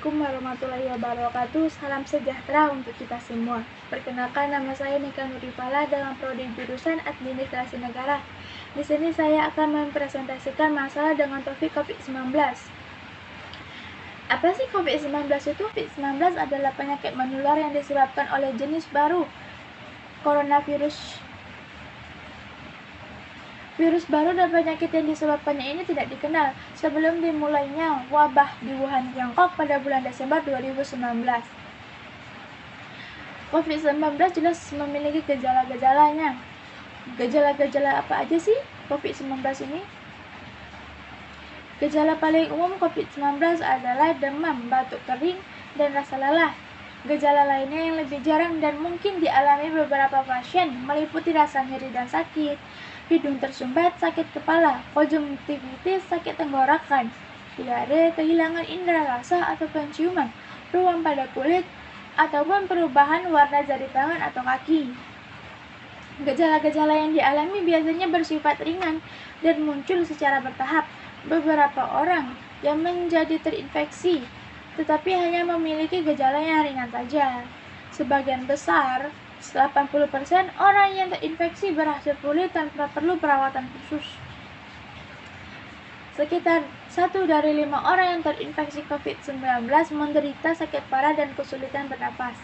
Assalamualaikum warahmatullahi wabarakatuh. Salam sejahtera untuk kita semua. Perkenalkan, nama saya Nika Nurifala dengan prodi jurusan Administrasi Negara. Di sini saya akan mempresentasikan masalah dengan topik COVID-19. Apa sih COVID-19 itu? COVID-19 adalah penyakit menular yang disebabkan oleh jenis baru coronavirus. Virus baru dan penyakit yang disebabkannya ini tidak dikenal sebelum dimulainya wabah di Wuhan, Tiongkok pada bulan Desember 2019. COVID-19 jelas memiliki gejala-gejalanya. Gejala-gejala apa aja sih COVID-19 ini? Gejala paling umum COVID-19 adalah demam, batuk kering, dan rasa lelah. Gejala lainnya yang lebih jarang dan mungkin dialami beberapa pasien meliputi rasa nyeri dan sakit, hidung tersumbat, sakit kepala, konjungtivitis, sakit tenggorokan, diare, kehilangan indera rasa atau penciuman, ruam pada kulit, ataupun perubahan warna jari tangan atau kaki. Gejala-gejala yang dialami biasanya bersifat ringan dan muncul secara bertahap. Beberapa orang yang menjadi terinfeksi tetapi hanya memiliki gejala yang ringan saja. Sebagian besar, 80% orang yang terinfeksi berhasil pulih tanpa perlu perawatan khusus. Sekitar 1 dari 5 orang yang terinfeksi COVID-19 menderita sakit parah dan kesulitan bernapas.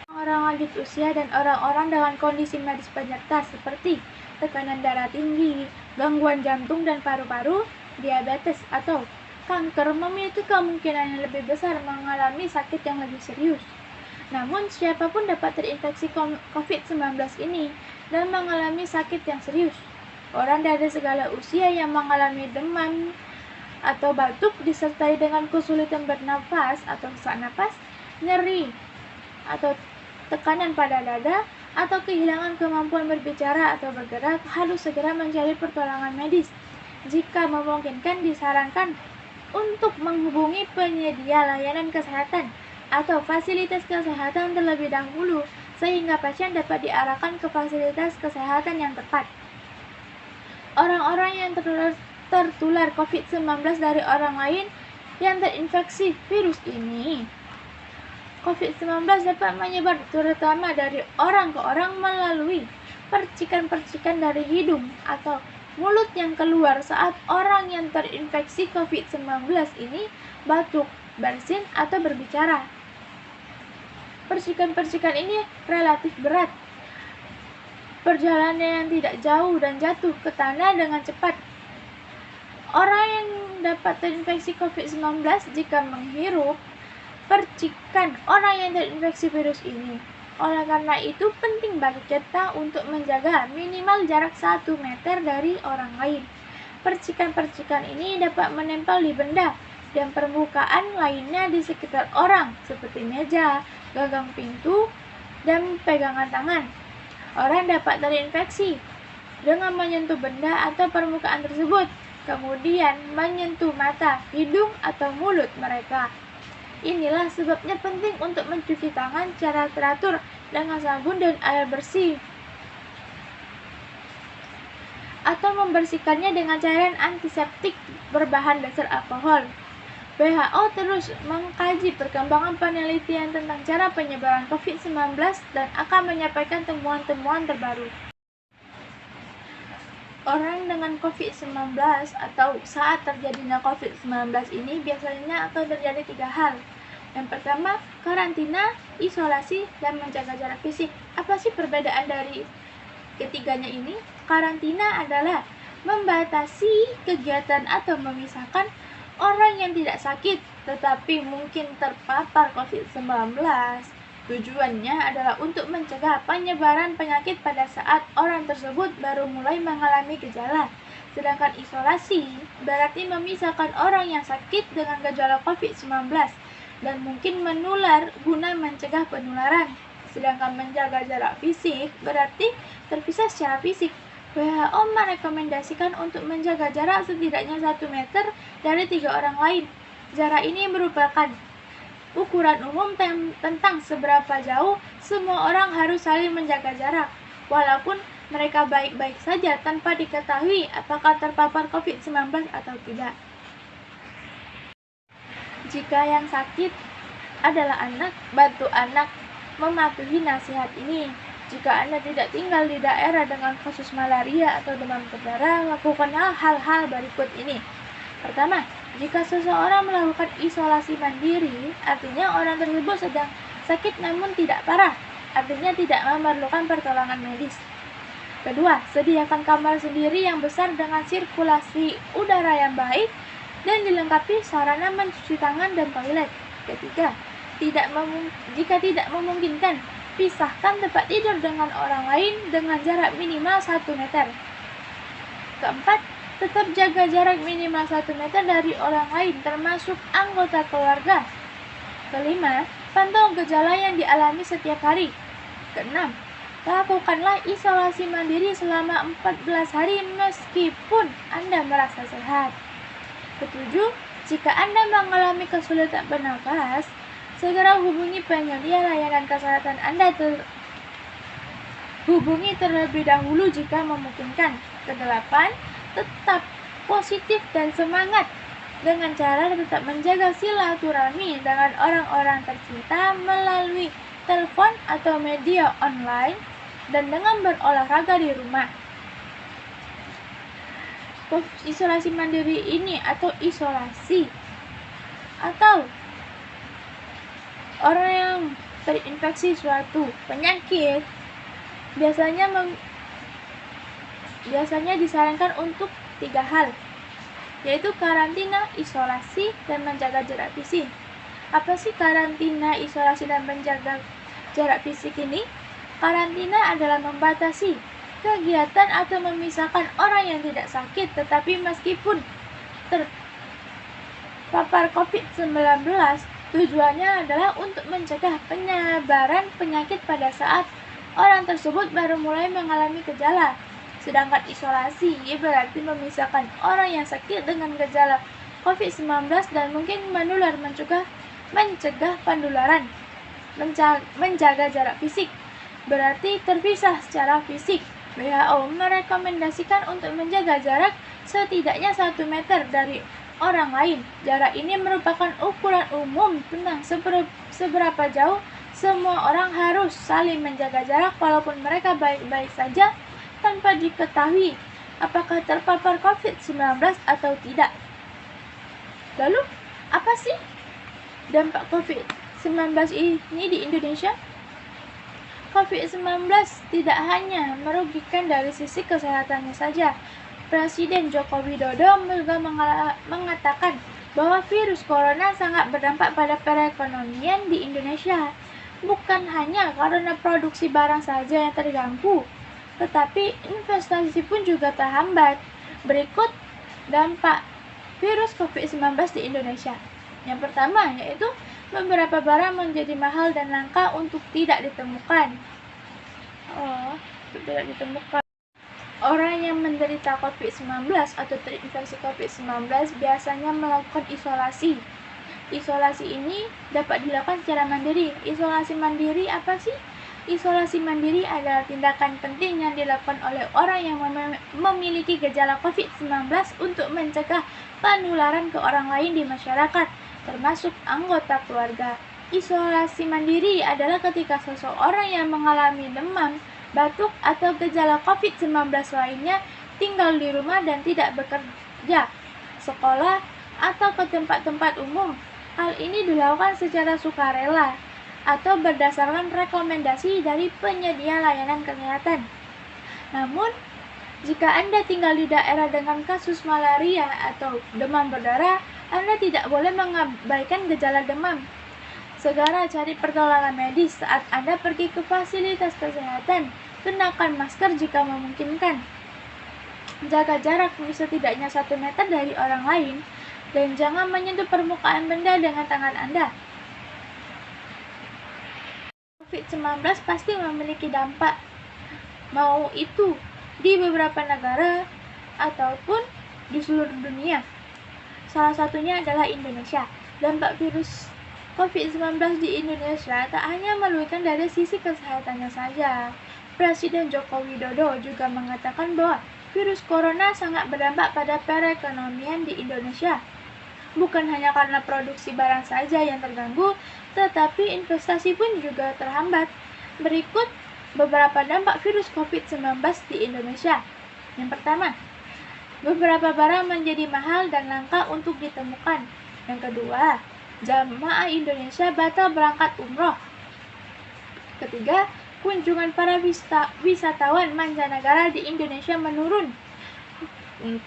Orang lanjut usia dan orang-orang dengan kondisi medis penyerta seperti tekanan darah tinggi, gangguan jantung dan paru-paru, diabetes atau kanker memiliki kemungkinan yang lebih besar mengalami sakit yang lebih serius. Namun, siapapun dapat terinfeksi COVID-19 ini dan mengalami sakit yang serius. Orang dari segala usia yang mengalami demam atau batuk disertai dengan kesulitan bernafas atau sesak napas, nyeri atau tekanan pada dada, atau kehilangan kemampuan berbicara atau bergerak harus segera mencari pertolongan medis. Jika memungkinkan, disarankan untuk menghubungi penyedia layanan kesehatan atau fasilitas kesehatan terlebih dahulu sehingga pasien dapat diarahkan ke fasilitas kesehatan yang tepat. Orang-orang yang tertular COVID-19 dari orang lain yang terinfeksi virus ini. COVID-19 dapat menyebar terutama dari orang ke orang melalui percikan-percikan dari hidung atau mulut yang keluar saat orang yang terinfeksi COVID-19 ini batuk, bersin, atau berbicara. Percikan-percikan ini relatif berat. Perjalanan yang tidak jauh dan jatuh ke tanah dengan cepat. Orang yang dapat terinfeksi COVID-19 jika menghirup percikan orang yang terinfeksi virus ini. Oleh karena itu, penting bagi kita untuk menjaga minimal jarak 1 meter dari orang lain. Percikan-percikan ini dapat menempel di benda dan permukaan lainnya di sekitar orang, seperti meja, gagang pintu, dan pegangan tangan. Orang dapat terinfeksi dengan menyentuh benda atau permukaan tersebut, kemudian menyentuh mata, hidung, atau mulut mereka. Inilah sebabnya penting untuk mencuci tangan secara teratur dengan sabun dan air bersih atau membersihkannya dengan cairan antiseptik berbahan dasar alkohol. WHO terus mengkaji perkembangan penelitian tentang cara penyebaran COVID-19 dan akan menyampaikan temuan-temuan terbaru. Orang dengan COVID-19 atau saat terjadinya COVID-19 ini biasanya akan terjadi 3 hal. Yang pertama, karantina, isolasi, dan menjaga jarak fisik. Apa sih perbedaan dari ketiganya ini? Karantina adalah membatasi kegiatan atau memisahkan orang yang tidak sakit tetapi mungkin terpapar COVID-19. Tujuannya adalah untuk mencegah penyebaran penyakit pada saat orang tersebut baru mulai mengalami gejala. Sedangkan isolasi berarti memisahkan orang yang sakit dengan gejala COVID-19 dan mungkin menular guna mencegah penularan. Sedangkan menjaga jarak fisik berarti terpisah secara fisik. WHO merekomendasikan untuk menjaga jarak setidaknya 1 meter dari 3 orang lain. Jarak ini merupakan ukuran umum tentang seberapa jauh semua orang harus saling menjaga jarak, walaupun mereka baik-baik saja tanpa diketahui apakah terpapar COVID-19 atau tidak. Jika yang sakit adalah anak, bantu anak mematuhi nasihat ini. Jika Anda tidak tinggal di daerah dengan kasus malaria atau demam berdarah, lakukanlah hal-hal berikut ini. Pertama, jika seseorang melakukan isolasi mandiri, artinya orang tersebut sedang sakit namun tidak parah, artinya tidak memerlukan pertolongan medis. Kedua, sediakan kamar sendiri yang besar dengan sirkulasi udara yang baik dan dilengkapi sarana mencuci tangan dan toilet. Ketiga, jika tidak memungkinkan, pisahkan tempat tidur dengan orang lain dengan jarak minimal 1 meter. Keempat, tetap jaga jarak minimal 1 meter dari orang lain, termasuk anggota keluarga. Kelima, pantau gejala yang dialami setiap hari. Keenam, lakukanlah isolasi mandiri selama 14 hari meskipun Anda merasa sehat. Ketujuh, jika Anda mengalami kesulitan bernafas, segera hubungi penyedia layanan kesehatan Anda. Hubungi terlebih dahulu jika memungkinkan. Kedelapan, tetap positif dan semangat dengan cara tetap menjaga silaturahmi dengan orang-orang tercinta melalui telepon atau media online dan dengan berolahraga di rumah. Isolasi mandiri ini atau isolasi atau orang yang terinfeksi suatu penyakit biasanya disarankan untuk 3 hal, yaitu karantina, isolasi, dan menjaga jarak fisik. Apa sih karantina, isolasi, dan menjaga jarak fisik ini? Karantina adalah membatasi kegiatan atau memisahkan orang yang tidak sakit tetapi meskipun terpapar COVID-19. Tujuannya adalah untuk mencegah penyebaran penyakit pada saat orang tersebut baru mulai mengalami gejala. Sedangkan isolasi berarti memisahkan orang yang sakit dengan gejala COVID-19 dan mungkin menular, mencegah penularan. Menjaga jarak fisik berarti terpisah secara fisik. WHO merekomendasikan untuk menjaga jarak setidaknya 1 meter dari orang lain. Jarak ini merupakan ukuran umum tentang seberapa jauh semua orang harus saling menjaga jarak walaupun mereka baik-baik saja tanpa diketahui apakah terpapar COVID-19 atau tidak. Lalu, apa sih dampak COVID-19 ini di Indonesia? COVID-19 tidak hanya merugikan dari sisi kesehatannya saja. Presiden Joko Widodo juga mengatakan bahwa virus corona sangat berdampak pada perekonomian di Indonesia. Bukan hanya karena produksi barang saja yang terganggu, tetapi investasi pun juga terhambat. Berikut dampak virus COVID-19 di Indonesia. Yang pertama yaitu beberapa barang menjadi mahal dan langka untuk tidak ditemukan. Orang yang menderita COVID-19 atau terinfeksi COVID-19 biasanya melakukan isolasi. Isolasi ini dapat dilakukan secara mandiri. Isolasi mandiri apa sih? Isolasi mandiri adalah tindakan penting yang dilakukan oleh orang yang memiliki gejala COVID-19 untuk mencegah penularan ke orang lain di masyarakat, termasuk anggota keluarga. Isolasi mandiri adalah ketika seseorang yang mengalami demam, batuk, atau gejala COVID-19 lainnya tinggal di rumah dan tidak bekerja, sekolah, atau ke tempat-tempat umum. Hal ini dilakukan secara sukarela atau berdasarkan rekomendasi dari penyedia layanan kesehatan. Namun, jika Anda tinggal di daerah dengan kasus malaria atau demam berdarah, Anda tidak boleh mengabaikan gejala demam. Segera cari pertolongan medis saat Anda pergi ke fasilitas kesehatan. Kenakan masker jika memungkinkan. Jaga jarak setidaknya 1 meter dari orang lain dan jangan menyentuh permukaan benda dengan tangan Anda. COVID-19 pasti memiliki dampak, mau itu di beberapa negara ataupun di seluruh dunia. Salah satunya adalah Indonesia. Dampak virus COVID-19 di Indonesia tak hanya merugikan dari sisi kesehatannya saja. Presiden Joko Widodo juga mengatakan bahwa virus corona sangat berdampak pada perekonomian di Indonesia. Bukan hanya karena produksi barang saja yang terganggu, tetapi investasi pun juga terhambat. Berikut beberapa dampak virus COVID-19 di Indonesia. Yang pertama, beberapa barang menjadi mahal dan langka untuk ditemukan. Yang kedua, jamaah Indonesia batal berangkat umroh. Ketiga, kunjungan para wisatawan mancanegara di Indonesia menurun. 4.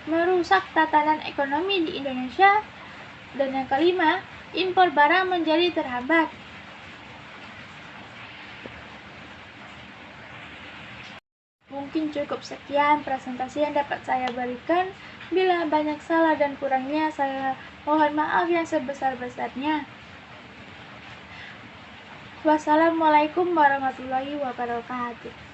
Merusak tatanan ekonomi di Indonesia. Dan yang kelima, impor barang menjadi terhambat. Mungkin cukup sekian presentasi yang dapat saya berikan. Bila banyak salah dan kurangnya, saya mohon maaf yang sebesar-besarnya. Wassalamualaikum warahmatullahi wabarakatuh.